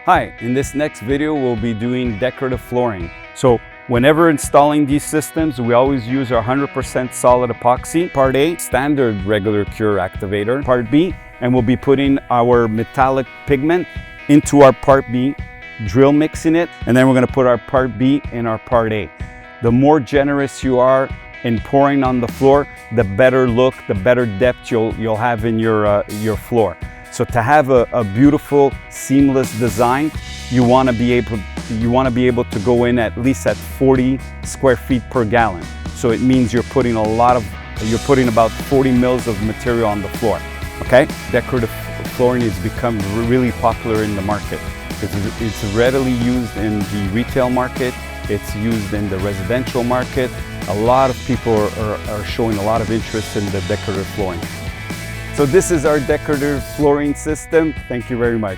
Hi, in this next video we'll be doing decorative flooring. So whenever installing these systems, we always use our 100% solid epoxy. Part A, standard regular cure activator. Part B, and we'll be putting our metallic pigment into our Part B, drill mixing it, and then we're going to put our Part B in our Part A. The more generous you are in pouring on the floor, the better look, the better depth you'll have in your floor. So to have a beautiful, seamless design, you want to be able to go in at least at 40 square feet per gallon. So it means you're putting about 40 mils of material on the floor. Okay? Decorative flooring has become really popular in the market. It's readily used in the retail market. It's used in the residential market. A lot of people are showing a lot of interest in the decorative flooring. So this is our decorative flooring system. Thank you very much.